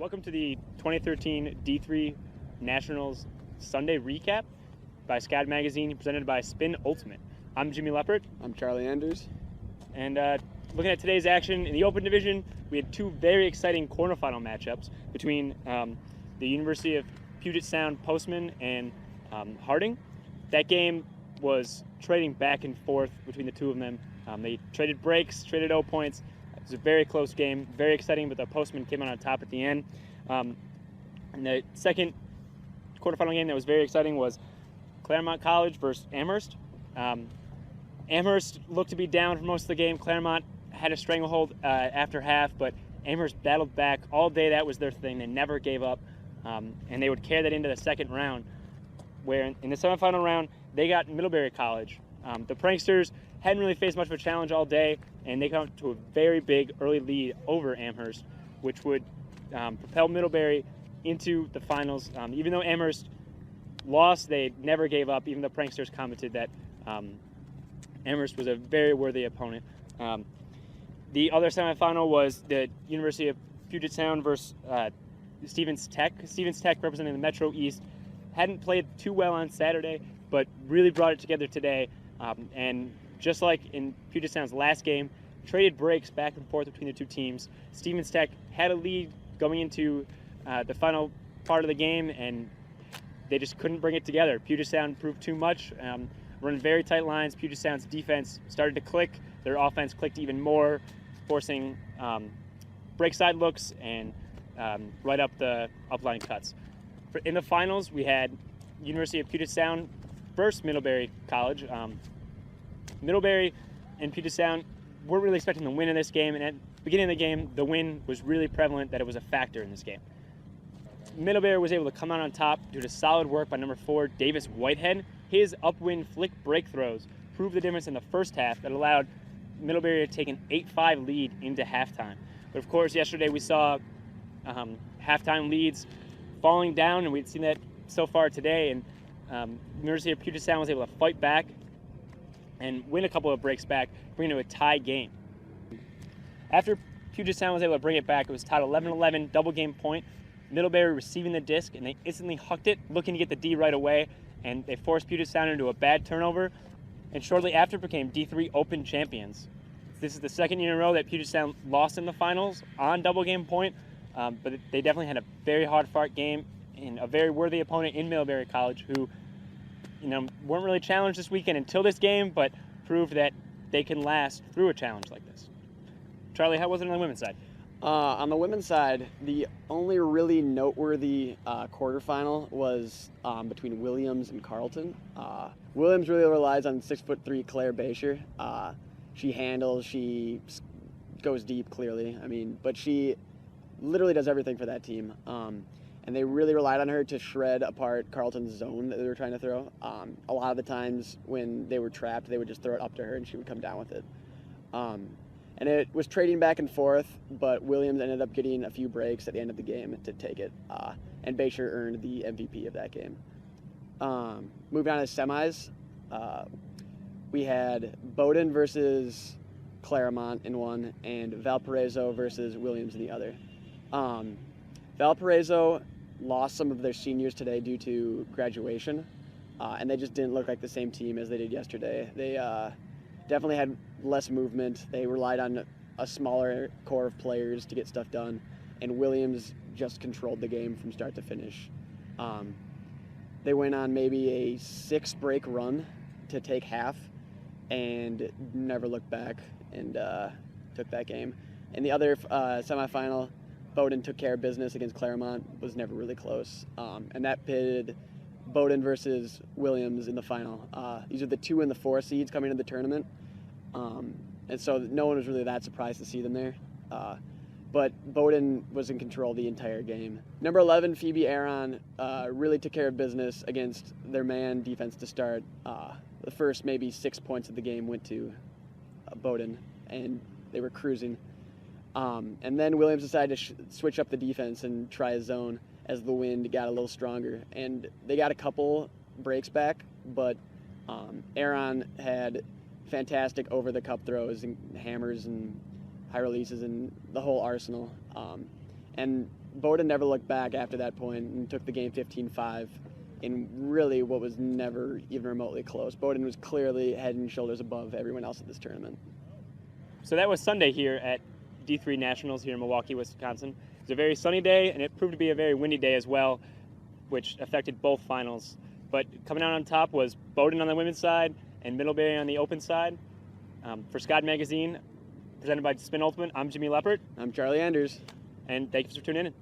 Welcome to the 2013 D3 Nationals Sunday Recap by Scout Magazine, presented by Spin Ultimate. I'm Jimmy Leppert. I'm Charlie Anders. And looking at today's action in the Open Division, we had two very exciting quarterfinal matchups between the University of Puget Sound Postman and Harding. That game was trading back and forth between the two of them. They traded breaks, traded 0 points. It was a very close game, very exciting, but the Postman came out on top at the end. And the second quarterfinal game that was very exciting was Claremont College versus Amherst. Amherst looked to be down for most of the game. Claremont had a stranglehold after half, but Amherst battled back all day. That was their thing. They never gave up, and they would carry that into the second round, where in the semifinal round, they got Middlebury College. The Pranksters hadn't really faced much of a challenge all day, and they got to a very big early lead over Amherst, which would propel Middlebury into the finals. Even though Amherst lost, they never gave up. Even the Pranksters commented that Amherst was a very worthy opponent. The other semifinal was the University of Puget Sound versus Stevens Tech. Stevens Tech, representing the Metro East, hadn't played too well on Saturday, but really brought it together today. And just like in Puget Sound's last game, traded breaks back and forth between the two teams. Stevens Tech had a lead going into the final part of the game, and they just couldn't bring it together. Puget Sound proved too much, running very tight lines. Puget Sound's defense started to click. Their offense clicked even more, forcing break side looks and right up the upline cuts. In the finals, we had University of Puget Sound versus Middlebury College. Middlebury and Puget Sound weren't really expecting the win in this game, and at the beginning of the game, the win was really prevalent that it was a factor in this game. Middlebury was able to come out on top due to solid work by number 4, Davis Whitehead. His upwind flick break throws proved the difference in the first half that allowed Middlebury to take an 8-5 lead into halftime. But of course, yesterday we saw halftime leads falling down, and we'd seen that so far today, and University of Puget Sound was able to fight back and win a couple of breaks back, bringing it to a tie game. After Puget Sound was able to bring it back, it was tied 11-11, double game point. Middlebury receiving the disc, and they instantly hucked it, looking to get the D right away, and they forced Puget Sound into a bad turnover, and shortly after became D3 Open champions. This is the second year in a row that Puget Sound lost in the finals on double game point, but they definitely had a very hard-fought game and a very worthy opponent in Middlebury College, who weren't really challenged this weekend until this game, but proved that they can last through a challenge like this. Charlie, how was it on the women's side? On the women's side, the only really noteworthy quarterfinal was between Williams and Carleton. Williams really relies on 6'3" Claire Basher. She handles, she goes deep clearly. But she literally does everything for that team. And they really relied on her to shred apart Carleton's zone that they were trying to throw. A lot of the times when they were trapped, they would just throw it up to her and she would come down with it. And it was trading back and forth, but Williams ended up getting a few breaks at the end of the game to take it. And Basher earned the MVP of that game. Moving on to semis, we had Bowdoin versus Claremont in one, and Valparaiso versus Williams in the other. Valparaiso lost some of their seniors today due to graduation, and they just didn't look like the same team as they did yesterday. They definitely had less movement. They relied on a smaller core of players to get stuff done, and Williams just controlled the game from start to finish. They went on maybe a 6-break run to take half and never looked back and took that game. In the other semifinal, Bowdoin took care of business against Claremont, was never really close. And that pitted Bowdoin versus Williams in the final. These are the 2 and the 4 seeds coming into the tournament. And so no one was really that surprised to see them there. But Bowdoin was in control the entire game. Number 11, Phoebe Aron, really took care of business against their man defense to start. The first maybe 6 points of the game went to Bowdoin, and they were cruising. And then Williams decided to switch up the defense and try a zone as the wind got a little stronger. And they got a couple breaks back, but Aron had fantastic over-the-cup throws and hammers and high releases and the whole arsenal. And Bowdoin never looked back after that point and took the game 15-5 in really what was never even remotely close. Bowdoin was clearly head and shoulders above everyone else at this tournament. So that was Sunday here at D3 Nationals here in Milwaukee, Wisconsin. It was a very sunny day, and it proved to be a very windy day as well, which affected both finals. But coming out on top was Bowdoin on the women's side and Middlebury on the open side. For Scott Magazine, presented by Spin Ultimate, I'm Jimmy Leppert. I'm Charlie Anders. And thank you for tuning in.